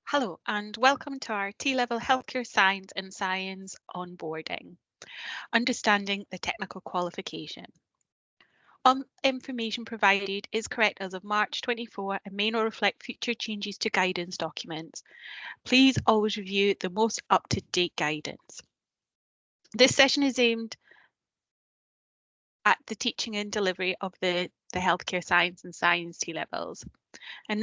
Hello and welcome to our T-Level Healthcare Science and Science Onboarding, Understanding the Technical Qualification. Information provided is correct as of March 24 and may not reflect future changes to guidance documents. Please always review the most up-to-date guidance. This session is aimed at the teaching and delivery of the Healthcare Science and Science T-Levels, and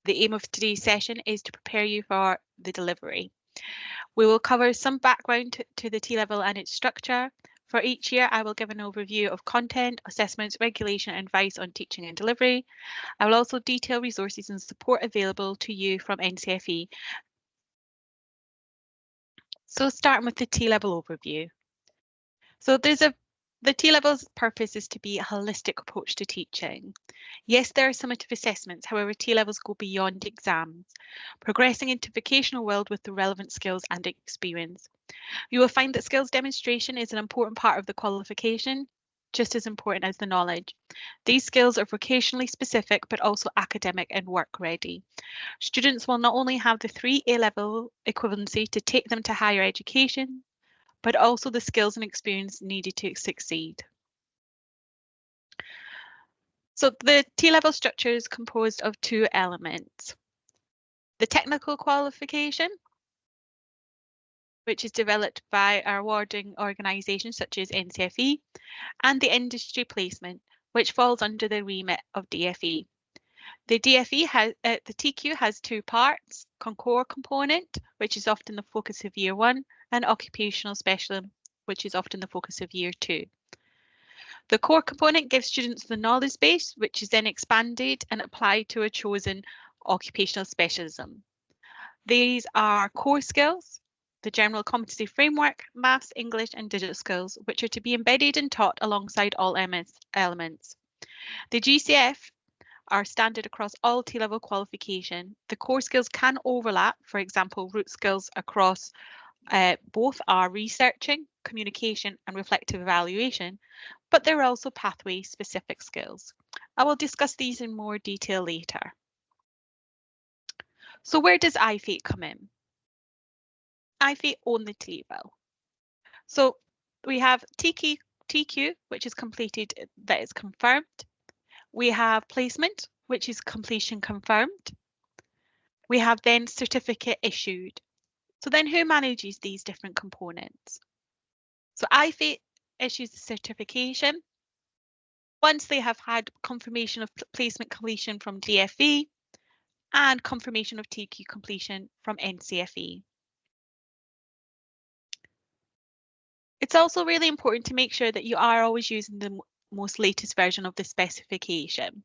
the aim of today's session is to prepare you for the delivery. We will cover some background to the T-level and its structure. For each year, I will give an overview of content, assessments, regulation, and advice on teaching and delivery. I will also detail resources and support available to you from NCFE. So starting with the T-level overview. So the T-level's purpose is to be a holistic approach to teaching. Yes, there are summative assessments, however, T-levels go beyond exams, progressing into vocational world with the relevant skills and experience. You will find that skills demonstration is an important part of the qualification, just as important as the knowledge. These skills are vocationally specific, but also academic and work ready. Students will not only have the 3 A-level equivalency to take them to higher education, but also the skills and experience needed to succeed. So the T-level structure is composed of 2 elements. The technical qualification, which is developed by our awarding organisations such as NCFE, and the industry placement, which falls under the remit of DFE. The TQ has 2 parts: core component, which is often the focus of year 1, and occupational specialism, which is often the focus of year 2. The core component gives students the knowledge base, which is then expanded and applied to a chosen occupational specialism. These are core skills, the general competency framework, maths, English and digital skills, which are to be embedded and taught alongside all elements. The GCF are standard across all T-level qualification. The core skills can overlap, for example, root skills across both are researching, communication and reflective evaluation, but there are also pathway specific skills. I will discuss these in more detail later. So where does IFATE come in? IFATE own the T-level. So we have TQ, which is completed, that is confirmed. We have placement, which is completion confirmed. We have then certificate issued. So then who manages these different components? So IFATE issues the certification once they have had confirmation of placement completion from DFE and confirmation of TQ completion from NCFE. It's also really important to make sure that you are always using the most latest version of the specification.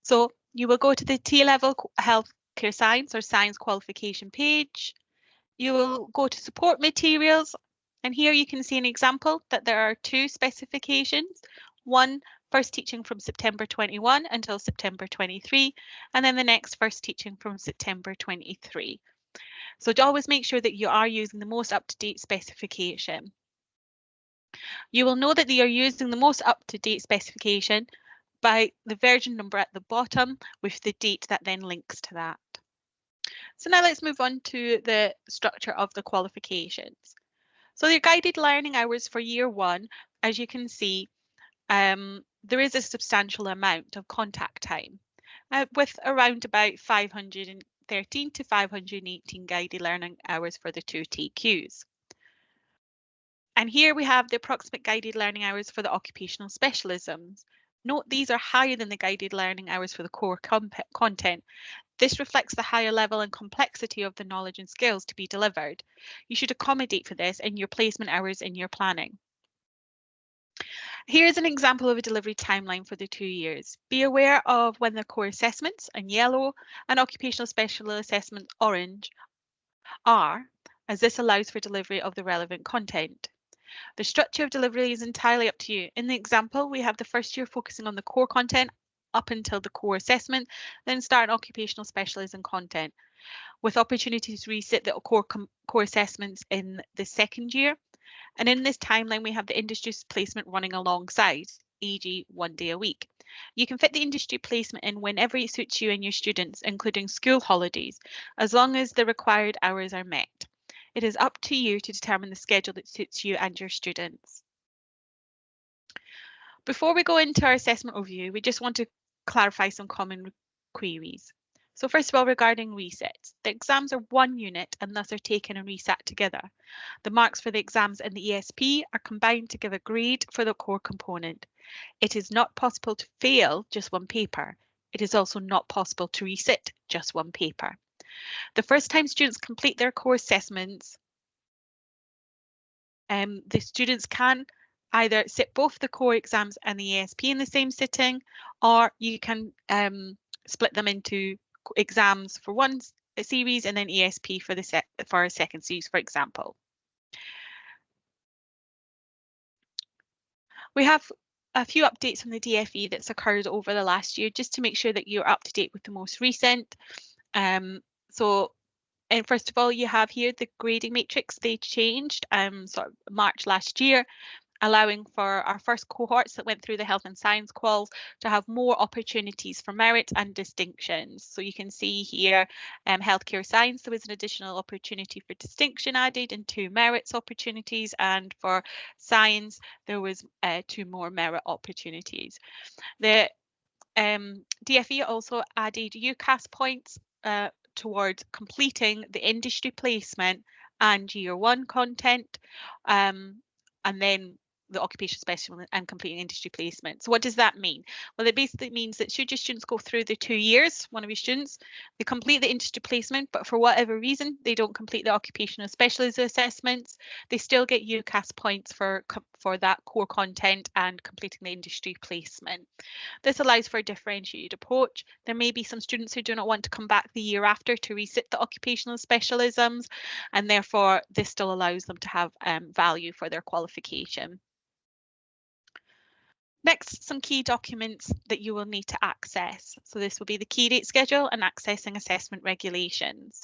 So you will go to the T-level healthcare science or science qualification page. You will go to support materials, and here you can see an example that there are 2 specifications. One, first teaching from September 21 until September 23, and then the next first teaching from September 23. So to always make sure that you are using the most up-to-date specification. You will know that you are using the most up-to-date specification by the version number at the bottom with the date that then links to that. So now let's move on to the structure of the qualifications. So your guided learning hours for year 1, as you can see, there is a substantial amount of contact time with around about 513 to 518 guided learning hours for the 2 TQs. And here we have the approximate guided learning hours for the occupational specialisms. Note these are higher than the guided learning hours for the core content. This reflects the higher level and complexity of the knowledge and skills to be delivered. You should accommodate for this in your placement hours in your planning. Here's an example of a delivery timeline for the 2 years. Be aware of when the core assessments in yellow and occupational specialist assessment orange are, as this allows for delivery of the relevant content. The structure of delivery is entirely up to you. In the example, we have the first year focusing on the core content up until the core assessment, then start occupational specialism content, with opportunities to resit the core assessments in the second year. And in this timeline, we have the industry placement running alongside, e.g. 1 day a week. You can fit the industry placement in whenever it suits you and your students, including school holidays, as long as the required hours are met. It is up to you to determine the schedule that suits you and your students. Before we go into our assessment overview, we just want to clarify some common queries. So first of all, regarding resets, the exams are one unit and thus are taken and resat together. The marks for the exams and the ESP are combined to give a grade for the core component. It is not possible to fail just one paper. It is also not possible to resit just one paper. The first time students complete their core assessments, the students can either sit both the core exams and the ESP in the same sitting, or you can split them into exams for one series and then ESP for a second series, for example. We have a few updates from the DFE that's occurred over the last year, just to make sure that you're up to date with the most recent. And first of all, you have here the grading matrix. They changed sort of March last year, allowing for our first cohorts that went through the health and science quals to have more opportunities for merit and distinctions. So you can see here, healthcare science, there was an additional opportunity for distinction added and 2 merits opportunities, and for science, there was 2 more merit opportunities. The DFE also added UCAS points towards completing the industry placement and year 1 content, and then the occupation specialist and completing industry placement. So what does that mean? Well, it basically means that should your students go through the 2 years, one of your students, they complete the industry placement, but for whatever reason, they don't complete the occupational specialist assessments, they still get UCAS points for that core content and completing the industry placement. This allows for a differentiated approach. There may be some students who do not want to come back the year after to resit the occupational specialisms, and therefore this still allows them to have value for their qualification. Next, some key documents that you will need to access. So this will be the key date schedule and accessing assessment regulations.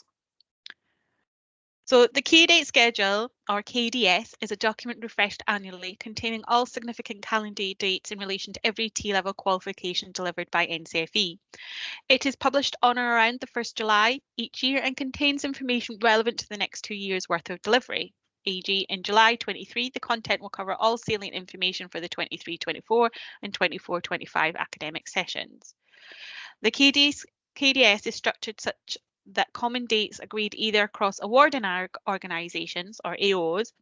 So the key date schedule, or KDS, is a document refreshed annually containing all significant calendar dates in relation to every T-level qualification delivered by NCFE. It is published on or around the 1st July each year and contains information relevant to the next 2 years' worth of delivery. E.g., in July 23, the content will cover all salient information for the 23-24 and 24-25 academic sessions. The KDS is structured such that common dates agreed either across awarding organisations, or AOs,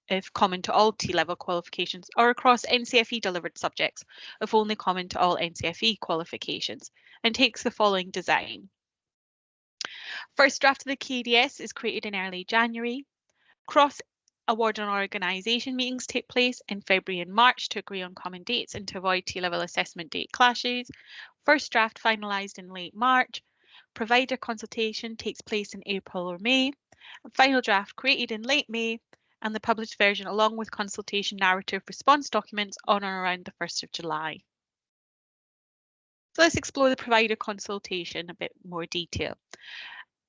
if common to all T-level qualifications, or across NCFE delivered subjects, if only common to all NCFE qualifications, and takes the following design. First draft of the KDS is created in early January. Cross award and organisation meetings take place in February and March to agree on common dates and to avoid T-level assessment date clashes. First draft finalised in late March. Provider consultation takes place in April or May. Final draft created in late May, and the published version along with consultation narrative response documents on or around the 1st of July. So let's explore the provider consultation in a bit more detail.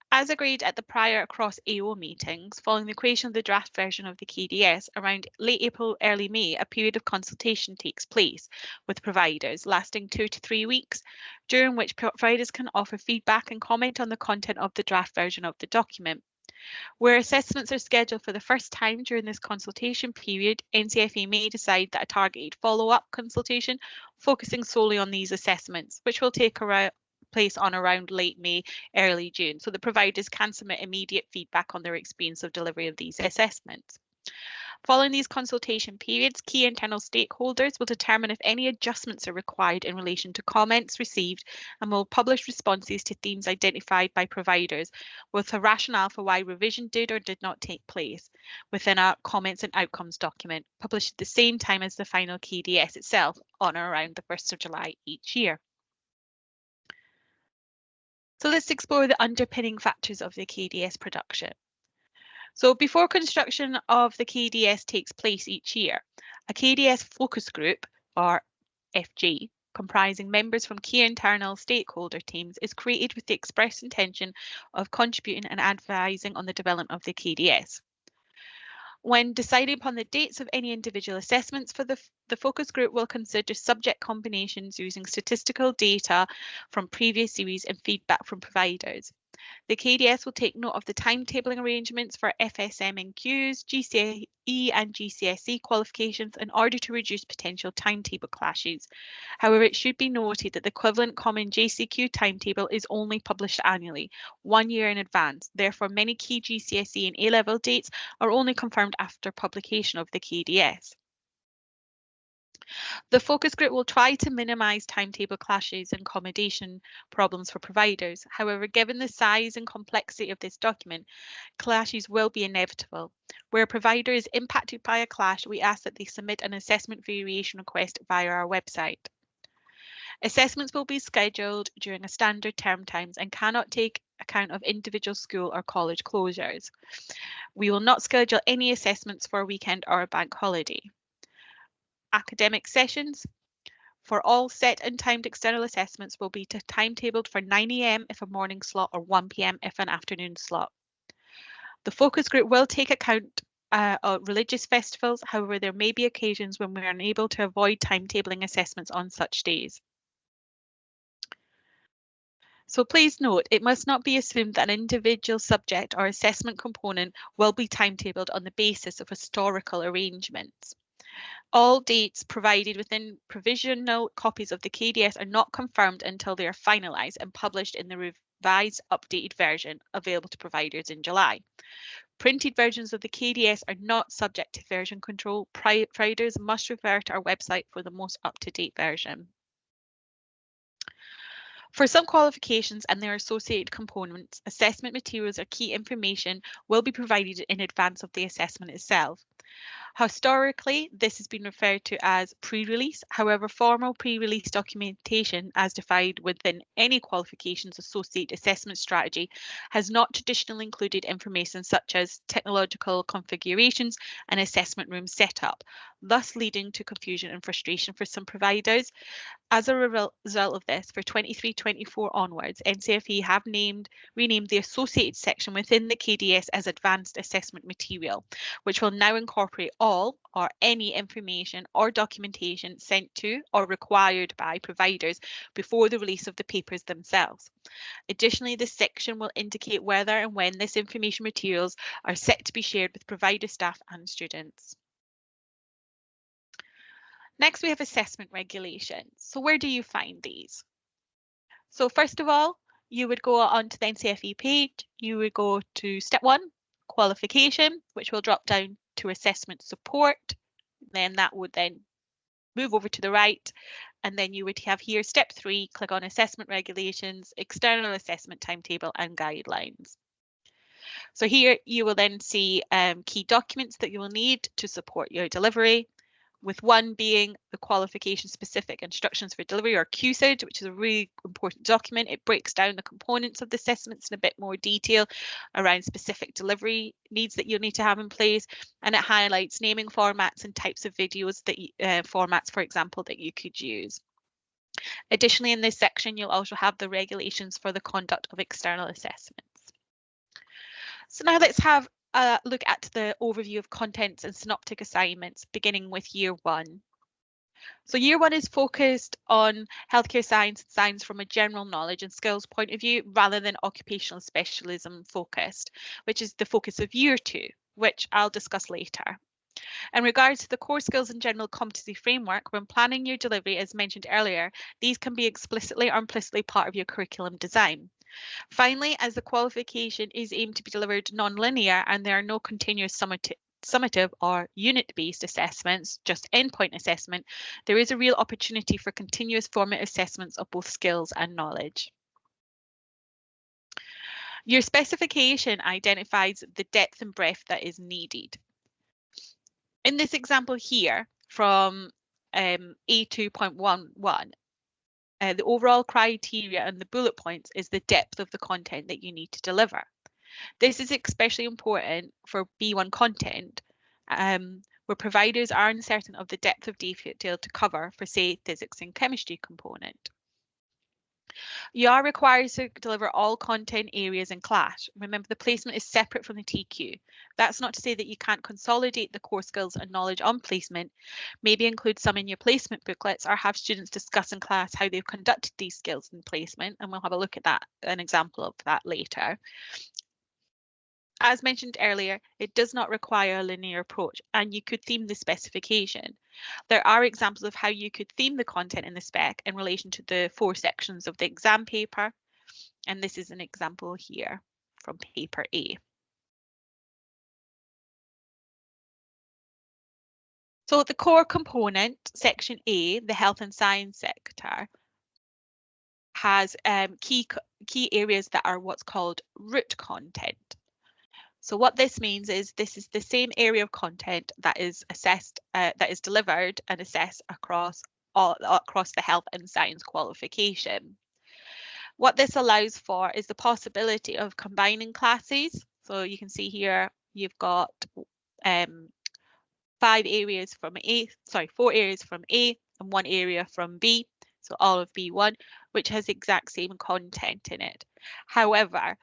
As agreed at the prior across AO meetings, following the creation of the draft version of the KDS, around late April, early May, a period of consultation takes place with providers lasting 2 to 3 weeks, during which providers can offer feedback and comment on the content of the draft version of the document. Where assessments are scheduled for the first time during this consultation period, NCFE may decide that a targeted follow-up consultation focusing solely on these assessments, which will take place on around late May, early June, so the providers can submit immediate feedback on their experience of delivery of these assessments. Following these consultation periods, key internal stakeholders will determine if any adjustments are required in relation to comments received and will publish responses to themes identified by providers with a rationale for why revision did or did not take place within a comments and outcomes document, published at the same time as the final KDS itself on or around the 1st of July each year. So let's explore the underpinning factors of the KDS production. So before construction of the KDS takes place each year, a KDS focus group, or FG, comprising members from key internal stakeholder teams, is created with the express intention of contributing and advising on the development of the KDS. When deciding upon the dates of any individual assessments for the focus group will consider subject combinations using statistical data from previous series and feedback from providers. The KDS will take note of the timetabling arrangements for FSM and Qs, GCE and GCSE qualifications in order to reduce potential timetable clashes. However, it should be noted that the equivalent common JCQ timetable is only published annually, 1 year in advance. Therefore, many key GCSE and A-level dates are only confirmed after publication of the KDS. The focus group will try to minimise timetable clashes and accommodation problems for providers. However, given the size and complexity of this document, clashes will be inevitable. Where a provider is impacted by a clash, we ask that they submit an assessment variation request via our website. Assessments will be scheduled during a standard term times and cannot take account of individual school or college closures. We will not schedule any assessments for a weekend or a bank holiday. Academic sessions for all set and timed external assessments will be timetabled for 9 AM if a morning slot or 1 PM if an afternoon slot. The focus group will take account of religious festivals. However, there may be occasions when we are unable to avoid timetabling assessments on such days. So please note, it must not be assumed that an individual subject or assessment component will be timetabled on the basis of historical arrangements. All dates provided within provisional copies of the KDS are not confirmed until they are finalised and published in the revised updated version available to providers in July. Printed versions of the KDS are not subject to version control. Providers must refer to our website for the most up-to-date version. For some qualifications and their associated components, assessment materials or key information will be provided in advance of the assessment itself. Historically, this has been referred to as pre-release. However, formal pre-release documentation as defined within any qualifications associated assessment strategy has not traditionally included information such as technological configurations and assessment room setup, thus leading to confusion and frustration for some providers. As a result of this, for 23-24 onwards, NCFE have renamed the associated section within the KDS as Advanced Assessment Material, which will now incorporate all or any information or documentation sent to or required by providers before the release of the papers themselves. Additionally, this section will indicate whether and when this information materials are set to be shared with provider staff and students. Next, we have assessment regulations. So where do you find these? So first of all, you would go onto the NCFE page, you would go to step 1, qualification, which will drop down to assessment support. Then that would then move over to the right, and then you would have here step 3, click on assessment regulations, external assessment timetable and guidelines. So here you will then see key documents that you will need to support your delivery, with one being the qualification specific instructions for delivery, or QSID, which is a really important document. It breaks down the components of the assessments in a bit more detail around specific delivery needs that you'll need to have in place, and it highlights naming formats and types of videos that formats, for example, that you could use. Additionally, in this section, you'll also have the regulations for the conduct of external assessments. So now let's have look at the overview of contents and synoptic assignments, beginning with year 1. So year 1 is focused on healthcare science and science from a general knowledge and skills point of view, rather than occupational specialism focused, which is the focus of year 2, which I'll discuss later. In regards to the core skills and general competency framework, when planning your delivery, as mentioned earlier, these can be explicitly or implicitly part of your curriculum design. Finally, as the qualification is aimed to be delivered non-linear and there are no continuous summative or unit-based assessments, just endpoint assessment, there is a real opportunity for continuous formative assessments of both skills and knowledge. Your specification identifies the depth and breadth that is needed. In this example here from A2.11, the overall criteria and the bullet points is the depth of the content that you need to deliver. This is especially important for B1 content, where providers are uncertain of the depth of detail to cover for, say, physics and chemistry component. You are required to deliver all content areas in class. Remember, the placement is separate from the TQ. That's not to say that you can't consolidate the core skills and knowledge on placement, maybe include some in your placement booklets, or have students discuss in class how they've conducted these skills in placement, and we'll have a look at that, an example of that later. As mentioned earlier, it does not require a linear approach, and you could theme the specification. There are examples of how you could theme the content in the spec in relation to the 4 sections of the exam paper, and this is an example here from paper A. So the core component, section A, the health and science sector, has key areas that are what's called root content. So what this means is this is the same area of content that is assessed, that is delivered and assessed across the health and science qualification. What this allows for is the possibility of combining classes. So you can see here you've got 4 areas from A and 1 area from B, so all of B1, which has the exact same content in it. However,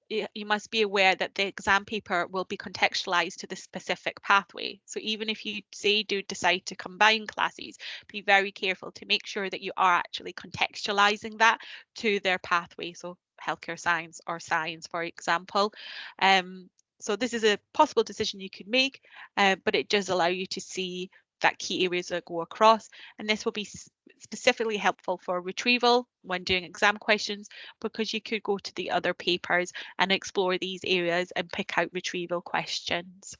you must be aware that the exam paper will be contextualized to the specific pathway. So even if you do decide to combine classes, be very careful to make sure that you are actually contextualizing that to their pathway. So healthcare science or science, for example. So this is a possible decision you could make, but it does allow you to see that key areas that go across, and this will be specifically helpful for retrieval when doing exam questions, because you could go to the other papers and explore these areas and pick out retrieval questions.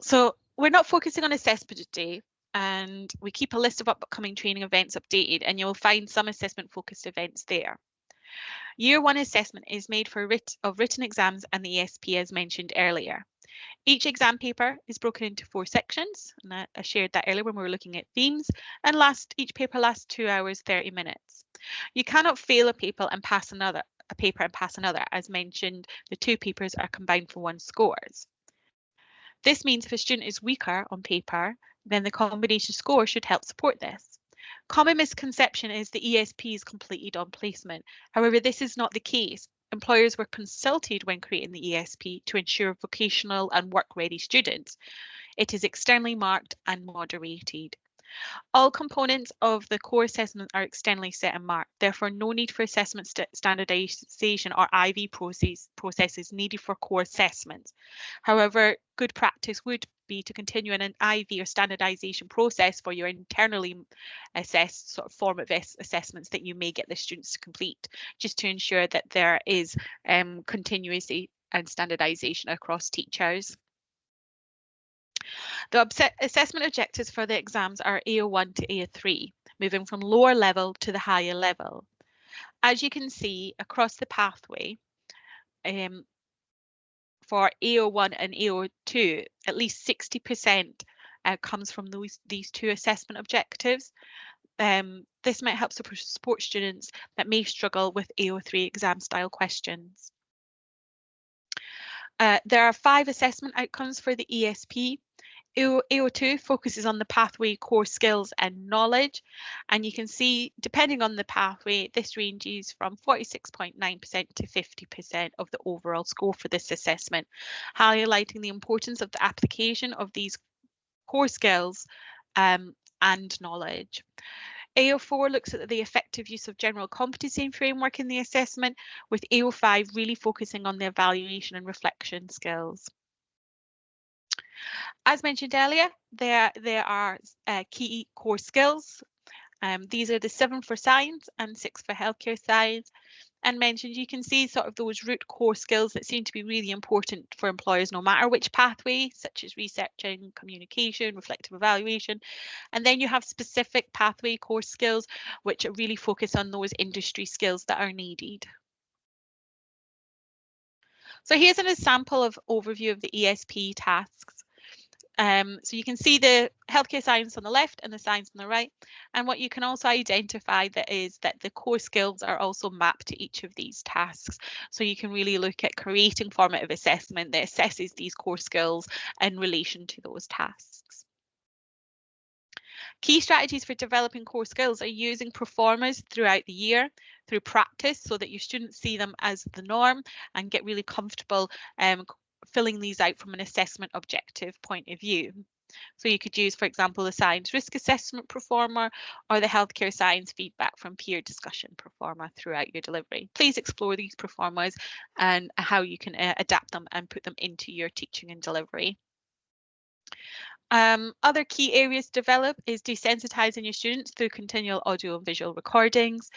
So we're not focusing on assessment today, and we keep a list of upcoming training events updated, and you'll find some assessment focused events there. Year 1 assessment is made for written exams and the ESP as mentioned earlier. Each exam paper is broken into 4 sections, and I shared that earlier when we were looking at themes, and each paper lasts 2 hours 30 minutes. You cannot fail a paper and pass another, as mentioned. The 2 papers are combined for 1 scores. This means if a student is weaker on paper, then the combination score should help support this. Common misconception is the ESP is completed on placement. However, this is not the case. Employers were consulted when creating the ESP to ensure vocational and work-ready students. It is externally marked and moderated. All components of the core assessment are externally set and marked, therefore no need for assessment standardisation or IV processes needed for core assessments. However, good practice would be to continue in an IV or standardisation process for your internally assessed sort of formative assessments that you may get the students to complete, just to ensure that there is continuity and standardisation across teachers. The assessment objectives for the exams are AO1 to AO3, moving from lower level to the higher level. As you can see across the pathway, for AO1 and AO2, at least 60% comes from these 2 assessment objectives. This might help support students that may struggle with AO3 exam style questions. There are 5 assessment outcomes for the ESP. AO2 focuses on the pathway core skills and knowledge, and you can see depending on the pathway this ranges from 46.9% to 50% of the overall score for this assessment, highlighting the importance of the application of these core skills and knowledge. AO4 looks at the effective use of general competency framework in the assessment, with AO5 really focusing on the evaluation and reflection skills. As mentioned earlier, there are key core skills. These are the 7 for science and 6 for healthcare science. And mentioned, you can see sort of those root core skills that seem to be really important for employers, no matter which pathway, such as researching, communication, reflective evaluation. And then you have specific pathway core skills, which really focus on those industry skills that are needed. So here's an example of overview of the ESP tasks. So you can see the healthcare science on the left and the science on the right. And what you can also identify that is that the core skills are also mapped to each of these tasks. So you can really look at creating formative assessment that assesses these core skills in relation to those tasks. Key strategies for developing core skills are using performers throughout the year through practice so that your students see them as the norm and get really comfortable filling these out from an assessment objective point of view. So you could use, for example, the science risk assessment performer or the healthcare science feedback from peer discussion performer throughout your delivery. Please explore these performers and how you can adapt them and put them into your teaching and delivery. Other key areas to develop is desensitizing your students through continual audio and visual recordings,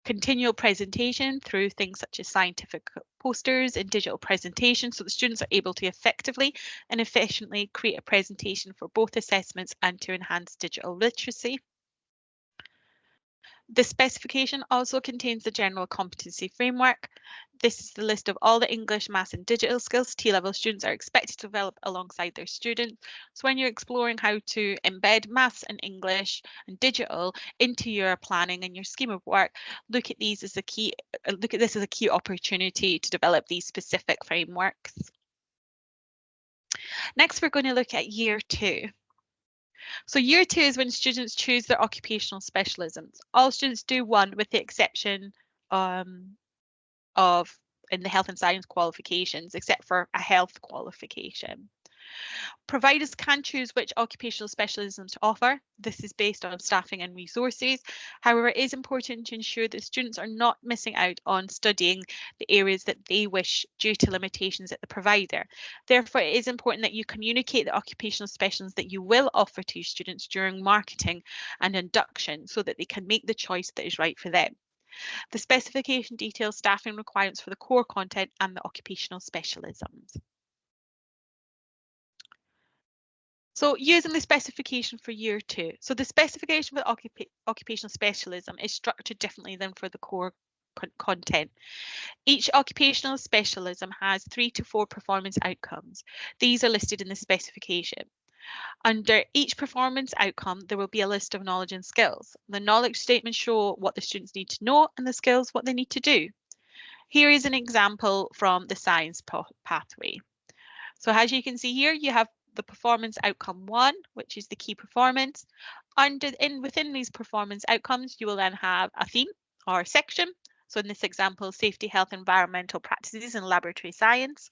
continual presentation through things such as scientific posters and digital presentations so the students are able to effectively and efficiently create a presentation for both assessments and to enhance digital literacy. The specification also contains the general competency framework. This is the list of all the English, maths and digital skills T-level students are expected to develop alongside their students. So when you're exploring how to embed maths and English and digital into your planning and your scheme of work, look at this as a key opportunity to develop these specific frameworks. Next, we're going to look at year 2. So year 2 is when students choose their occupational specialisms. All students do one with the exception of in the health and science qualifications, except for a health qualification. Providers can choose which occupational specialisms to offer. This is based on staffing and resources. However, it is important to ensure that students are not missing out on studying the areas that they wish due to limitations at the provider. Therefore, it is important that you communicate the occupational specialisms that you will offer to students during marketing and induction so that they can make the choice that is right for them. The specification details staffing requirements for the core content and the occupational specialisms. So using the specification for year 2. So the specification for the occupational specialism is structured differently than for the core content. Each occupational specialism has 3 to 4 performance outcomes. These are listed in the specification. Under each performance outcome, there will be a list of knowledge and skills. The knowledge statements show what the students need to know and the skills what they need to do. Here is an example from the science pathway. So as you can see here, you have the performance outcome 1, which is the key performance. Within these performance outcomes, you will then have a theme or section. So in this example, safety, health, environmental practices and laboratory science.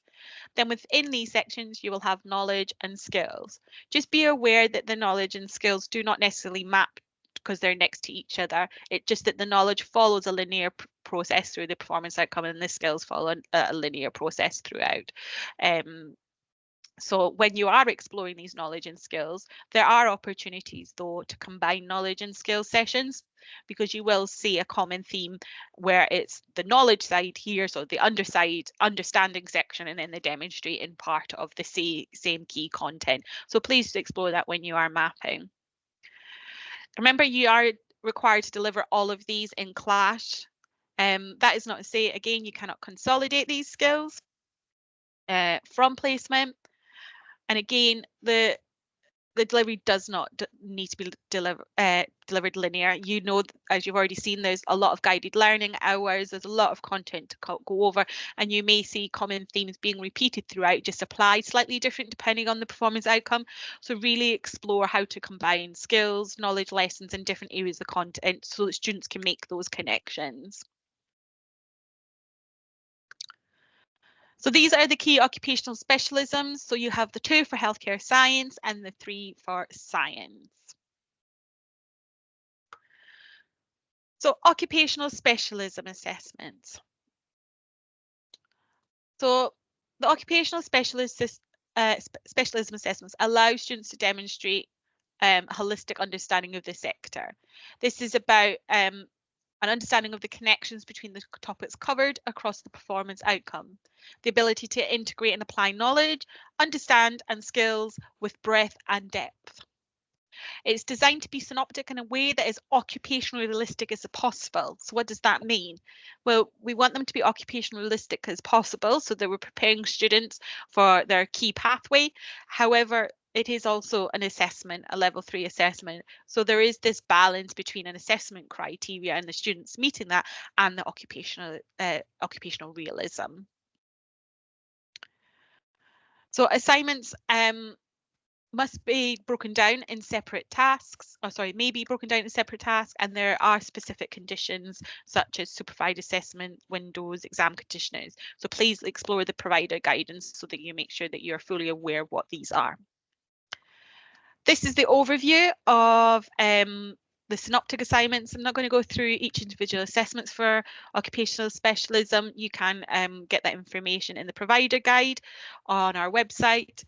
Then within these sections, you will have knowledge and skills. Just be aware that the knowledge and skills do not necessarily map because they're next to each other. It's just that the knowledge follows a linear process through the performance outcome and the skills follow a linear process throughout. So when you are exploring these knowledge and skills, there are opportunities though to combine knowledge and skills sessions because you will see a common theme where it's the knowledge side here, so the understanding section, and then the demonstrating part of the same key content. So please explore that when you are mapping. Remember, you are required to deliver all of these in class. That is not to say, again, you cannot consolidate these skills from placement. And again, the delivery does not need to be delivered linear. You know, as you've already seen, there's a lot of guided learning hours, there's a lot of content to go over, and you may see common themes being repeated throughout, just applied slightly different depending on the performance outcome. So really explore how to combine skills, knowledge, lessons in different areas of content so that students can make those connections. So these are the key occupational specialisms. So you have the 2 for healthcare science and the 3 for science. So occupational specialism assessments. So the occupational specialism assessments allow students to demonstrate holistic understanding of the sector. This is about an understanding of the connections between the topics covered across the performance outcome, the ability to integrate and apply knowledge, understand and skills with breadth and depth. It's designed to be synoptic in a way that is occupationally realistic as possible. So what does that mean? Well, we want them to be occupationally realistic as possible so that we're preparing students for their key pathway. However, it is also an assessment, a level 3 assessment. So there is this balance between an assessment criteria and the students meeting that and the occupational realism. So assignments must be broken down in separate tasks, or sorry, may be broken down in separate tasks, and there are specific conditions such as supervised assessment, windows, exam conditioners. So please explore the provider guidance so that you make sure that you're fully aware of what these are. This is the overview of the synoptic assignments. I'm not going to go through each individual assessments for occupational specialism. You can get that information in the provider guide on our website.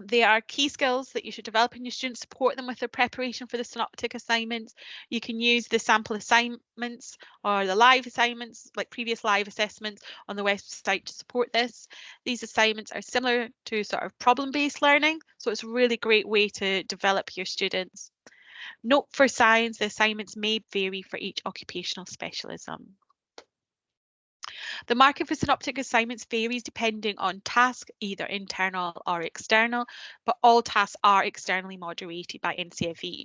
They are key skills that you should develop in your students, support them with their preparation for the synoptic assignments. You can use the sample assignments or the live assignments, like previous live assessments on the website to support this. These assignments are similar to sort of problem-based learning, so it's a really great way to develop your students. Note for science, the assignments may vary for each occupational specialism. The market for synoptic assignments varies depending on task, either internal or external, but all tasks are externally moderated by NCFE.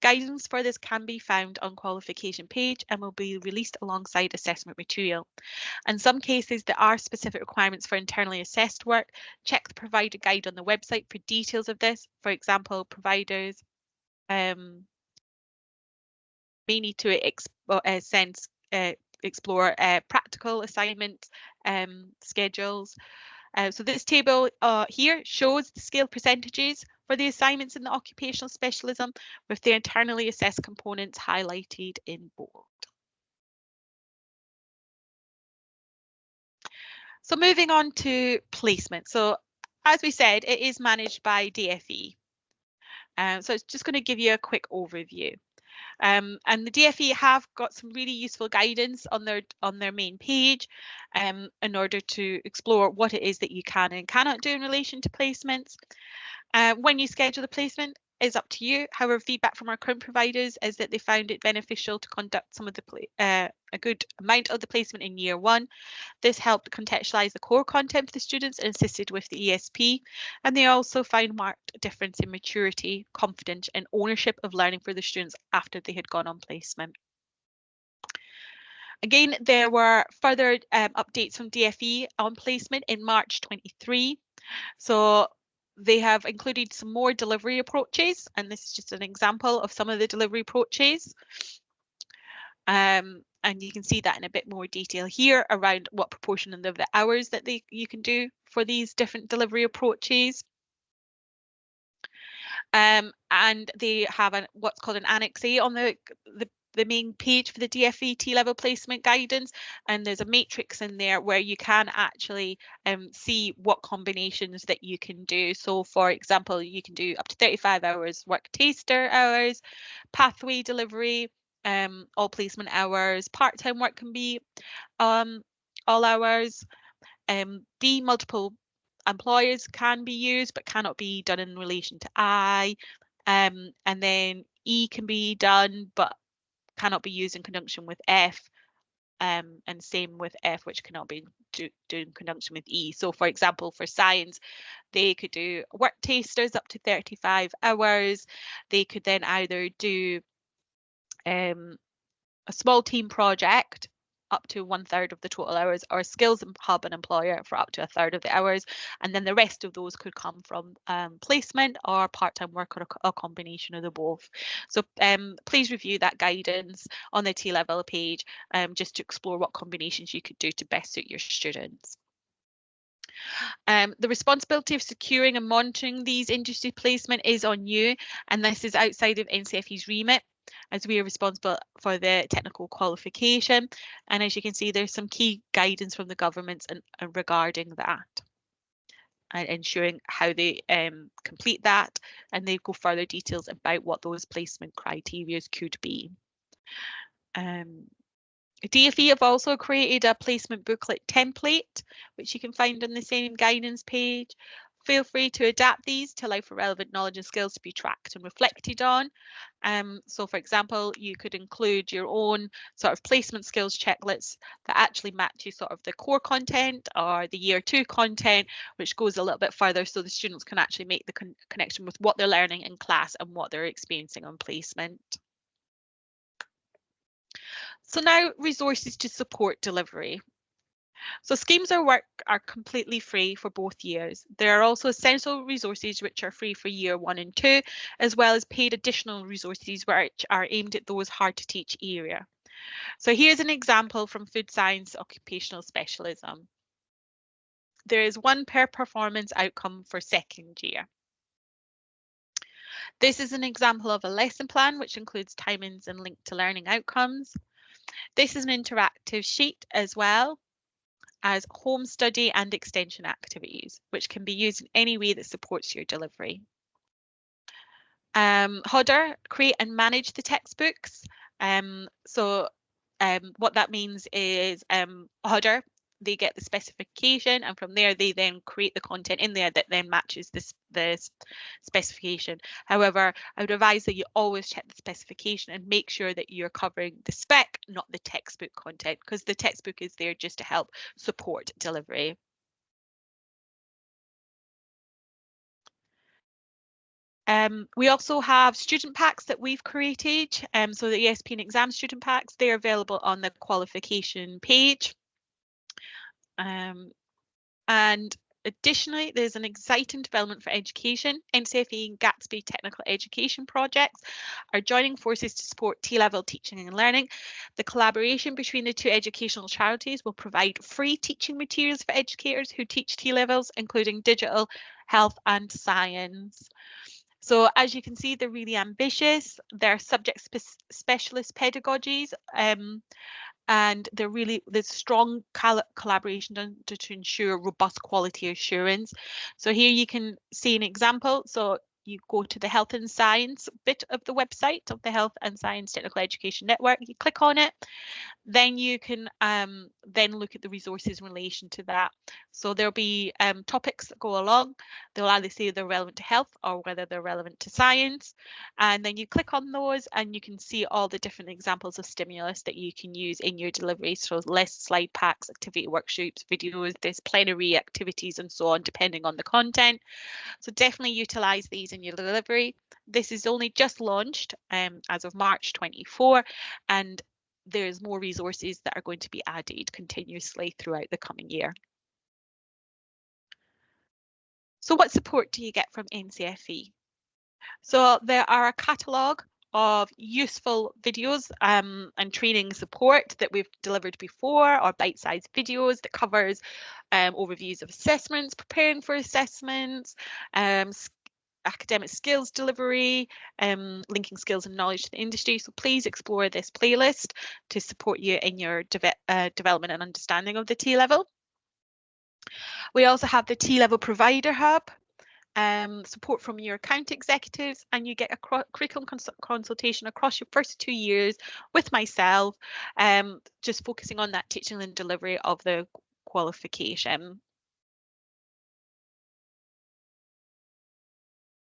Guidance for this can be found on qualification page and will be released alongside assessment material. In some cases, there are specific requirements for internally assessed work. Check the provider guide on the website for details of this. For example, providers may need to explore practical assignment schedules. So this table here shows the scale percentages for the assignments in the occupational specialism with the internally assessed components highlighted in bold. So moving on to placement. So as we said, it is managed by DFE. So it's just going to give you a quick overview. And the DFE have got some really useful guidance on their main page in order to explore what it is that you can and cannot do in relation to placements. When you schedule the placement is up to you. However, feedback from our current providers is that they found it beneficial to conduct some of the a good amount of the placement in year one. This helped contextualize the core content for the students and assisted with the ESP. And they also found marked difference in maturity, confidence, and ownership of learning for the students after they had gone on placement. Again, there were further updates from DFE on placement in March 23. So they have included some more delivery approaches, and this is just an example of some of the delivery approaches. And you can see that in a bit more detail here around what proportion of the hours that you can do for these different delivery approaches. And they have what's called an Annex A on the main page for the DFE T-level placement guidance, and there's a matrix in there where you can actually see what combinations that you can do. So for example, you can do up to 35 hours work taster hours, pathway delivery, all placement hours, part-time work can be all hours, B, multiple employers can be used but cannot be done in relation to I, and then E can be done but cannot be used in conjunction with F, and same with F, which cannot be done in conjunction with E. So for example, for science, they could do work tasters up to 35 hours. They could then either do a small team project up to 1/3 of the total hours, or a skills hub and employer for up to 1/3 of the hours, and then the rest of those could come from placement or part-time work, or a combination of the both. So please review that guidance on the T-level page just to explore what combinations you could do to best suit your students. The responsibility of securing and monitoring these industry placement is on you, and this is outside of NCFE's remit, as we are responsible for the technical qualification. And as you can see, there's some key guidance from the governments regarding that, and ensuring how they complete that, and they go further details about what those placement criteria could be. DFE have also created a placement booklet template, which you can find on the same guidance page. Feel free to adapt these to allow for relevant knowledge and skills to be tracked and reflected on. So for example, you could include your own sort of placement skills checklists that actually match you sort of the core content or the year 2 content, which goes a little bit further so the students can actually make the connection with what they're learning in class and what they're experiencing on placement. So now, resources to support delivery. So schemes of work are completely free for both years. There are also essential resources which are free for year 1 and 2, as well as paid additional resources which are aimed at those hard to teach area. So here's an example from Food Science Occupational Specialism. There is one per performance outcome for second year. This is an example of a lesson plan which includes timings and linked to learning outcomes. This is an interactive sheet as well as home study and extension activities, which can be used in any way that supports your delivery. Hodder, create and manage the textbooks. What that means is Hodder, they get the specification, and from there they then create the content in there that then matches the specification. However, I would advise that you always check the specification and make sure that you're covering the spec, not the textbook content, because the textbook is there just to help support delivery. We also have student packs that we've created. So the ESP and exam student packs, they're available on the qualification page. And additionally, there's an exciting development for education. NCFE and Gatsby Technical Education Projects are joining forces to support T-level teaching and learning. The collaboration between the two educational charities will provide free teaching materials for educators who teach T-levels, including digital, health and science. So as you can see, they're really ambitious. They're subject specialist pedagogies, and there's strong collaboration done to ensure robust quality assurance. So here you can see an example. So you go to the health and science bit of the website of the Health and Science Technical Education Network. You click on it. Then you can then look at the resources in relation to that. So there'll be topics that go along. They'll either say they're relevant to health or whether they're relevant to science. And then you click on those and you can see all the different examples of stimulus that you can use in your delivery. So less slide packs, activity workshops, videos, there's plenary activities and so on, depending on the content. So definitely utilize these in your delivery. This is only just launched as of March 24, and there's more resources that are going to be added continuously throughout the coming year. So what support do you get from NCFE? So there are a catalogue of useful videos and training support that we've delivered before, or bite-sized videos that covers overviews of assessments, preparing for assessments, academic skills delivery, linking skills and knowledge to the industry. So please explore this playlist to support you in your development and understanding of the T-level. We also have the T-level provider hub, support from your account executives, and you get a curriculum consultation across your first 2 years with myself, just focusing on that teaching and delivery of the qualification.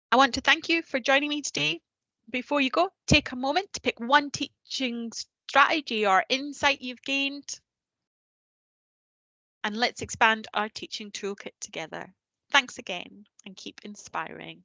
I want to thank you for joining me today. Before you go, take a moment to pick one teaching strategy or insight you've gained, and let's expand our teaching toolkit together. Thanks again, and keep inspiring.